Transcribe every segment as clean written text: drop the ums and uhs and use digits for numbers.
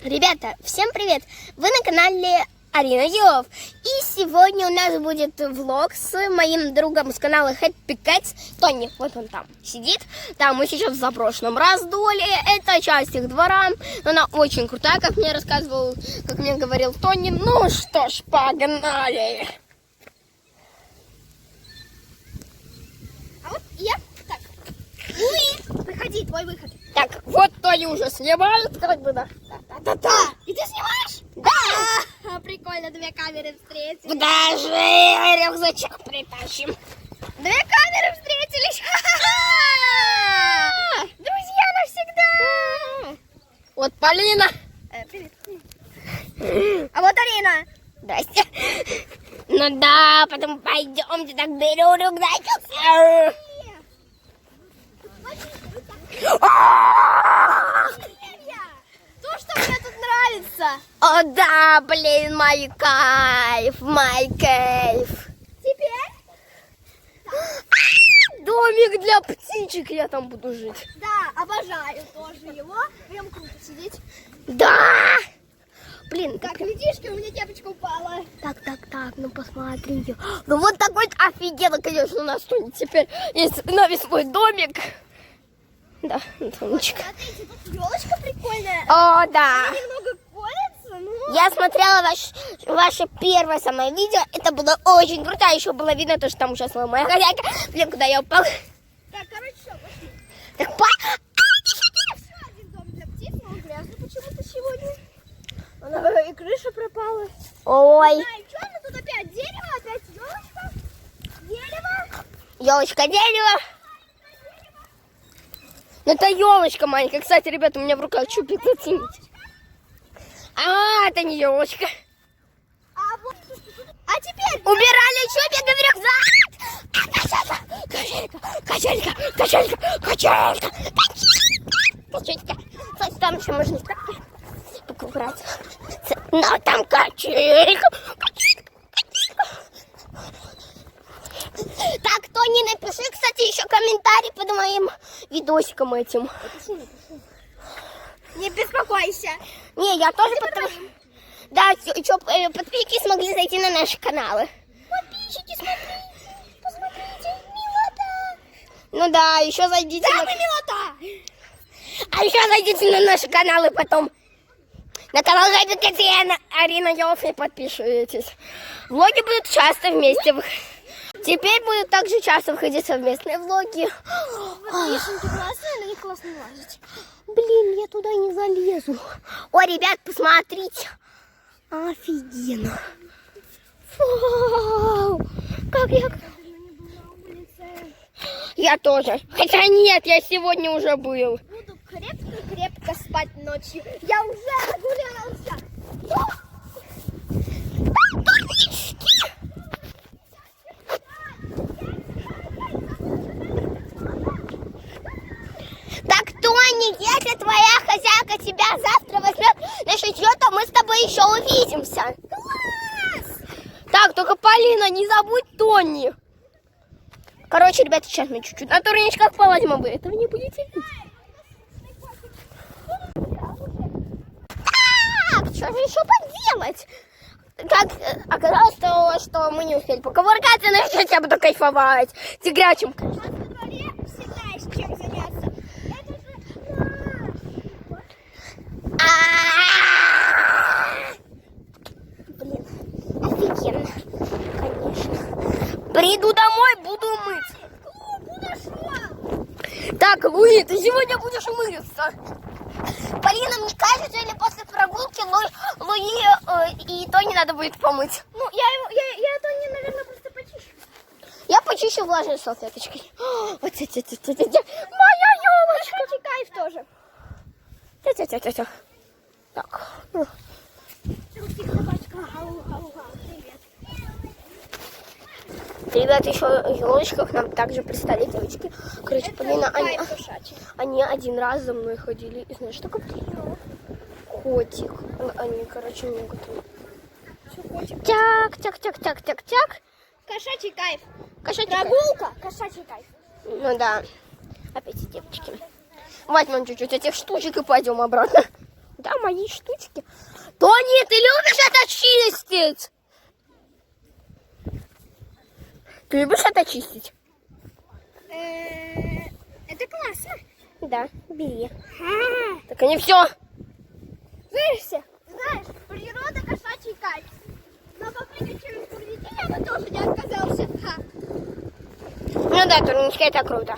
Ребята, всем привет! Вы на канале Арина Елов. И сегодня у нас будет влог с моим другом с канала Happy Cats, Тони. Вот он там сидит. Да, мы сейчас в заброшенном раздоле. Это часть их двора. Она очень крутая, как мне рассказывал, как мне говорил Тони. Ну что ж, погнали! А вот я так. Луи, приходи, твой выход. Так, вот Тони уже снимает, как бы, да. Да. И ты снимаешь? Да. Прикольно, две камеры встретились. Даже рюкзачок притащим. Две камеры встретились. Друзья навсегда. Вот Полина. Привет. А вот Арина. Здрасте. Ну да, потом пойдемте, так беру рюкзачок. То, что мне тут нравится. О да, блин, мой кайф, мой кайф. Теперь домик для птичек, я там буду жить. Да, обожаю тоже его. Прям круто сидеть. Да. Блин, так, видишь, у меня кепочка упала. Так, ну посмотрите. Ну вот такой офигенно, конечно, у нас тут теперь есть навесной домик. Да, Тонечка. Смотрите, тут елочка прикольная. О, да. Она немного колется, но... Я смотрела ваше первое самое видео. Это было очень круто. Еще было видно, то, что там участвовала моя хозяйка. Блин, куда я упала. Так, короче, все, пошли. Так, Еще один дом для птиц, но он грязный почему-то сегодня. И крыша пропала. Ой. Не знаю, что она тут опять? Дерево, опять елочка. Дерево. Елочка, дерево. Ну, это елочка маленькая. Кстати, ребята, у меня в руках чупик, зацените. А, это не елочка. А теперь... Убирали чупик в рюкзак. Качелька. Кстати, там еще можно так убрать. Но там качелька. Так, Тони, напиши, кстати, еще комментарий под моим видосиком этим. Напишу. Не беспокойся. Не, я тоже потом... Да, что, подписчики смогли зайти на наши каналы. Подписчики, посмотрите, милота. Ну да, еще зайдите. Да, милота. А еще зайдите на наши каналы потом. На канал Happy Cats и Арина Елов и подпишитесь. Влоги будут часто вместе. Теперь будут также часто выходить совместные влоги. Вишенки классные, на них классно лазить. Блин, я туда не залезу. Ой, ребят, посмотрите. Офигенно. Вау, как я тоже. Хотя нет, я сегодня уже был. Буду крепко спать ночью. Я уже нагулялся. Так, Тони, если твоя хозяйка тебя завтра возьмет на шитье, то мы с тобой еще увидимся. Класс! Так, только, Полина, не забудь Тони. Короче, ребята, сейчас мы чуть-чуть на турничках полазим, а вы этого не будете видеть. Так, что же еще поделать? Как оказалось, что мы не успели покувыркаться, но сейчас я буду кайфовать. Тигрячим. У нас во дворе всегда есть чем заняться. Это же Блин, офигенно, конечно. Приду домой, буду мыть. Так, Луи, ты сегодня будешь мыться. Полина, мне кажется, или после прогулки Луи и Тони надо будет помыть. Ну, я Тони, наверное, просто почищу. Я почищу влажной салфеточкой. Вот моя елочка. Кстати, кайф тоже. Тя-тя-тя-тя. Так. Тихо, собачка. Привет. Ребята, еще елочка к нам также пристали девочки. Короче, Полина, они один раз за мной ходили. И знаешь, что как котик. Они, короче, мне готовы. Тяк. Кошачий кайф. Прогулка. Кошачий кайф. Ну да. Опять девочки. Возьмем чуть-чуть этих штучек и пойдем обратно. Да, мои штучки. Тони, ты любишь это чистить? Ты любишь это чистить? Это классно. Да, бери. Так они все. Знаешь, природа кошачий кайф. Но попрыгать через повредение я бы тоже не отказался. Ну да, турнички, это круто.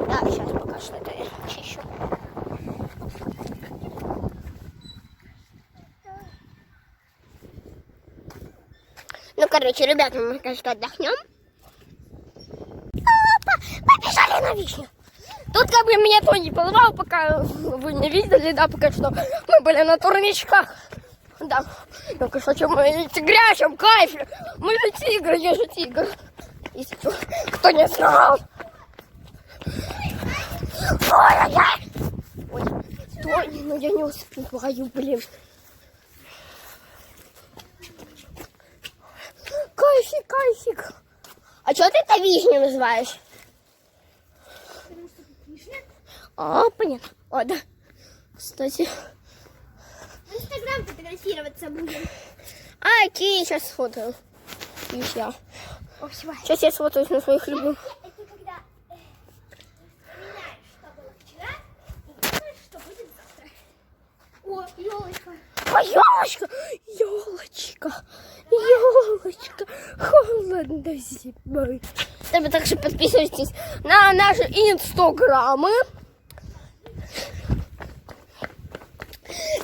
Да, сейчас пока что это я чищу. Ну, короче, ребята, мы, конечно, отдохнем. Побежали на вишню. Тут как бы меня то не позвал, пока вы не видели, да, пока что мы были на турничках. Да, ну, конечно, мы в тигрячем кайфе. Мы же тигры, я же тигр. Если кто не знал. Ой-ой-ой. Ой, Тони, ну я не успеваю, блин. Кайфик, кайфик. А что ты это вишню называешь? А, понятно. О, да. Кстати. В Инстаграм фотографироваться будем. А, окей, сейчас сфотаю. И я. О, всё. Сейчас я сфотаюсь на своих любимых. Это когда меняешь, что было вчера, и думаешь, что будет завтра. О, елочка. А, елочка! Елочка! Елочка! Холодно зимой. Также подписывайтесь на наши инстаграмы.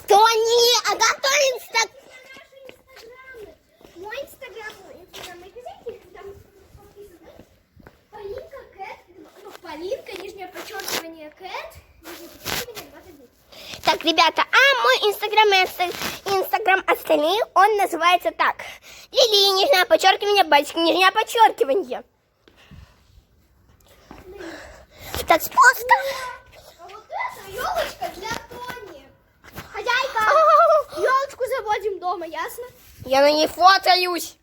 Тони, а как твой инстаграм? Мой инстаграм, магазинчик, там подписано. Полинка Кэт, ну, Полинка, нижнее подчеркивание Кэт, нижнее подчеркивание 21. Так, ребята, а мой инстаграм и инстаграм остальные, он называется так. Лили, нижнее подчеркивание, батик, нижнее подчеркивание. Так, спуск. А вот это елочка для Тони. Хозяйка, елочку заводим дома, ясно? Я на ней фотаюсь.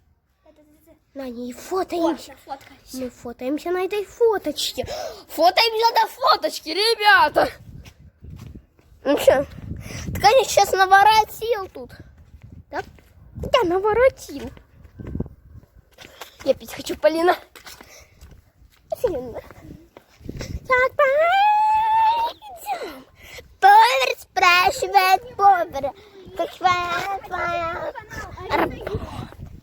На ней фотаемся. Фотка. Мы фотаемся на этой фоточке. Фотаемся на фоточке, ребята. Ну что, ты, конечно, сейчас наворотил тут. Да? Я наворотил. Я пить хочу, Полина. Офигенно. Так, пойдем. Повар спрашивает повара, как твоя работа.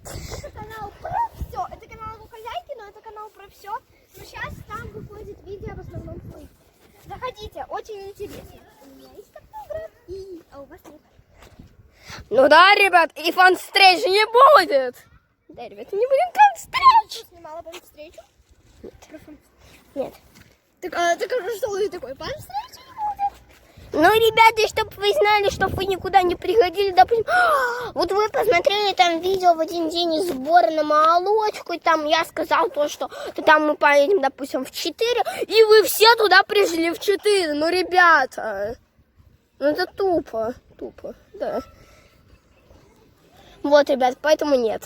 Это канал про все. Это канал у хозяйки, но это канал про все. Но сейчас там выходит видео в основном твои. Заходите, очень интересно. У меня есть фотограф, а у вас нет. Ну да, ребят, и фан-встреч не будет. Да, ребят, не будем фан-встреч. Снимала вам встречу? Нет. Так что ты такой, пан встречи не будет? Ну, ребята, чтобы вы знали, чтобы вы никуда не приходили, допустим, вот вы посмотрели там видео в один день из сбора на молочку, и там я сказал то, что там мы поедем, допустим, в 4, и вы все туда пришли в 4. Ну, ребята, ну это тупо, да. Вот, ребят, поэтому нет.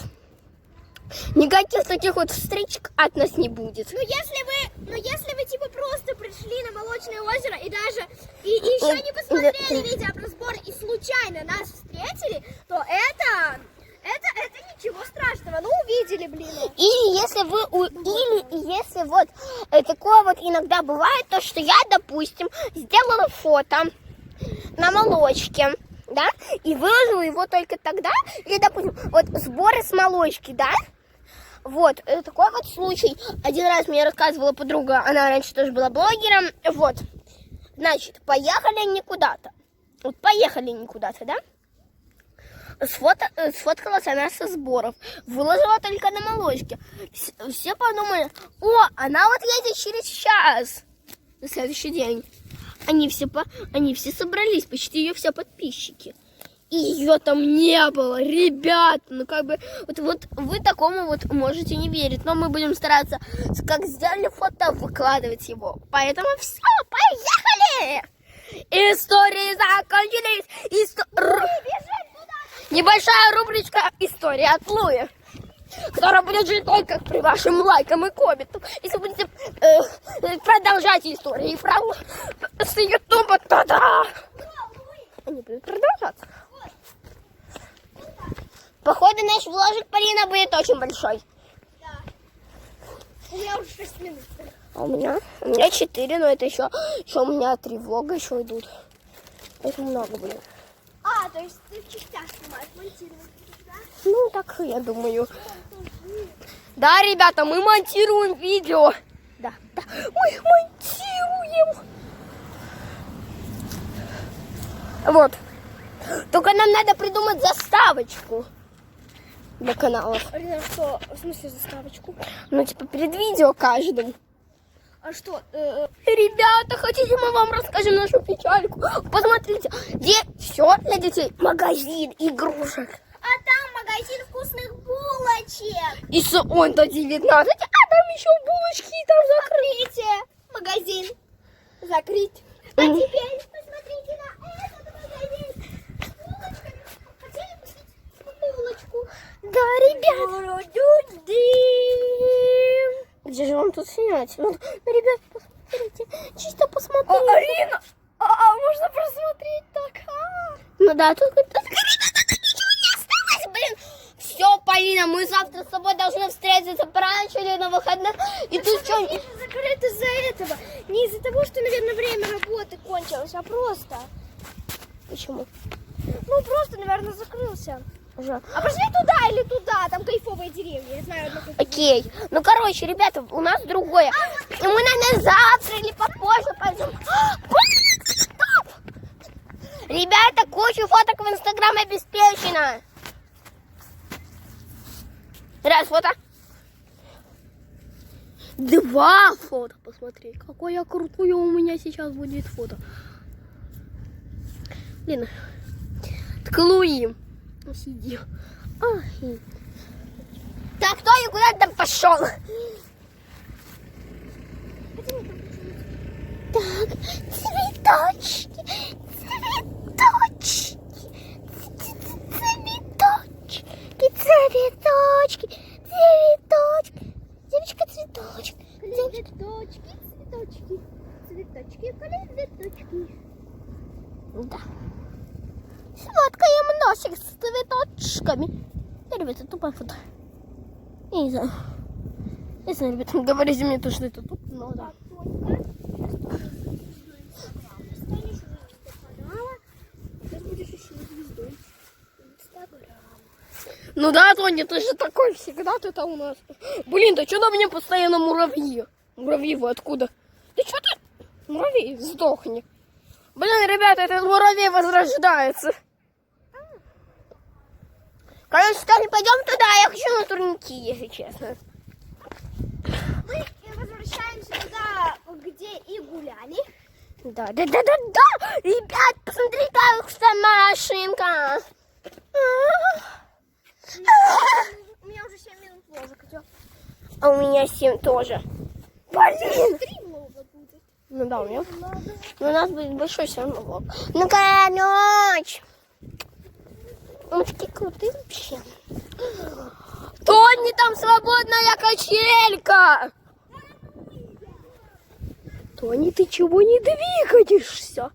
Никаких таких вот встречек от нас не будет. Ну если вы типа просто пришли на Молочное озеро и даже еще не посмотрели видео про сбор и случайно нас встретили, то это ничего страшного. Ну увидели, блин. Или если вот такое вот иногда бывает, то что я, допустим, сделала фото на молочке, да, и выложила его только тогда, или, допустим, вот сборы с молочки, да. Вот, такой вот случай. Один раз мне рассказывала подруга, она раньше тоже была блогером. Вот, значит, поехали они куда-то. Вот поехали они куда-то, да? Сфоткалась она со сборов. Выложила только на молочке. Все подумали, о, она вот едет через час. На следующий день. Они все собрались, почти ее все подписчики. И ее там не было, ребят. Ну как бы, вот вы такому вот можете не верить. Но мы будем стараться, как сделали фото, выкладывать его. Поэтому все, поехали! Истории закончились. Небольшая рубричка «История от Луи», которая будет жить только при вашем лайкам и комментам. Если будете продолжать истории с Ютуба, то да. они будут продолжаться. Походу, наш вложик, Полина, будет очень большой. Да. У меня уже 6 минут. А у меня 4, но это еще у меня 3 влога еще идут. Поэтому много будет. А, то есть ты в частях снимаешь, монтируешь, да? Ну, так я думаю. Да, ребята, мы монтируем видео. Да, мы монтируем. Вот. Только нам надо придумать заставочку для каналов. Арина, что? В смысле заставочку? Ну, типа, перед видео каждым. А что? Ребята, хотите, мы вам расскажем нашу печальку? Посмотрите, здесь все для детей. Магазин игрушек. А там магазин вкусных булочек. И он до 19, а там еще булочки там закрыты. Смотрите, магазин закрыть. А теперь посмотрите на этот магазин с булочками. Хотели купить булочку? Да, ребят. Где же вам тут снять? Ну, ребят, посмотрите. Чисто посмотрите. Арина, можно просмотреть так? Ну да, тут ничего не осталось, блин. Все, Полина, мы завтра с тобой должны встретиться пораньше или на выходных. И тут что? Закрыт из-за этого. Не из-за того, что, наверное, время работы кончилось, а просто. Почему? Ну, просто, наверное, закрылся. Уже. А пошли туда или туда, там кайфовые деревья. Я знаю одну кайфовую. Окей. Ну, короче, ребята, у нас другое. И мы, наверное, завтра или попозже пойдем. Стоп! Ребята, куча фоток в Инстаграм обеспечена. Раз фото. 2 фото, посмотри. Какое крутое у меня сейчас будет фото. Блин. Ткнуем. Сиди. Ай. Так, кто и куда там пошел? Так, цветочки, цветочки, цветочки, цветочки, цветочки, девочка, цветочек, Цветочки, цветочки, цветочки, цветочки. Да. Сладкая носик с цветочками. Ребята, тупое фото. Я не знаю. Не знаю, ребята, говорите мне то, что это туп, но да. Ну да, Тоня, ты же такой всегда, ты там у нас. Блин, да что на мне постоянно муравьи? Муравьи вы откуда? Да что ты? Муравей, сдохни. Блин, ребята, этот муравей возрождается. Короче, Таня, пойдем туда, я хочу на турники, если честно. Мы возвращаемся туда, где и гуляли. Да. Ребят, посмотри, какая машинка. У меня уже 7 минут вложек идет. А у меня 7 тоже. Блин. 3 влога будет. Ну да, у меня. Но у нас будет большой все равно влог. Ну, короче. Мы такие крутые вообще. Тони, там свободная качелька. Тони, ты чего не двигаешься?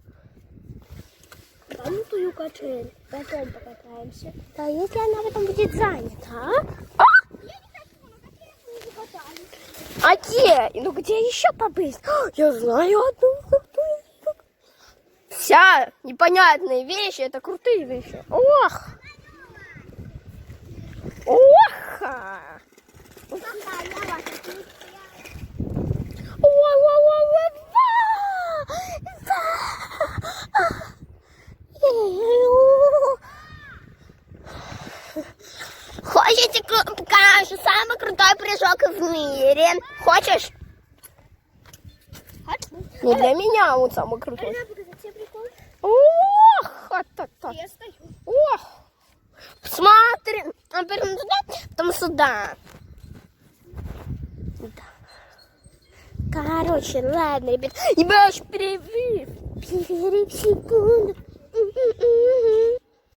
Там тую качель. Потом покатаемся. Да, если она потом будет занята, а? Я не хочу, но какие мы не катались. А где? Ну где еще побыть? Я знаю одну крутую. Вся непонятные вещи, это крутые вещи. Ох! Ох! Хочете покажу самый крутой прыжок в мире? Хочешь? Не для меня он самый крутой. Арина, показать тебе прикол? Ох! Я стою. Ох! Смотри, а потом туда, потом сюда. Да. Короче, ладно, ребят. Небольшой перерыв. Перерыв секунду.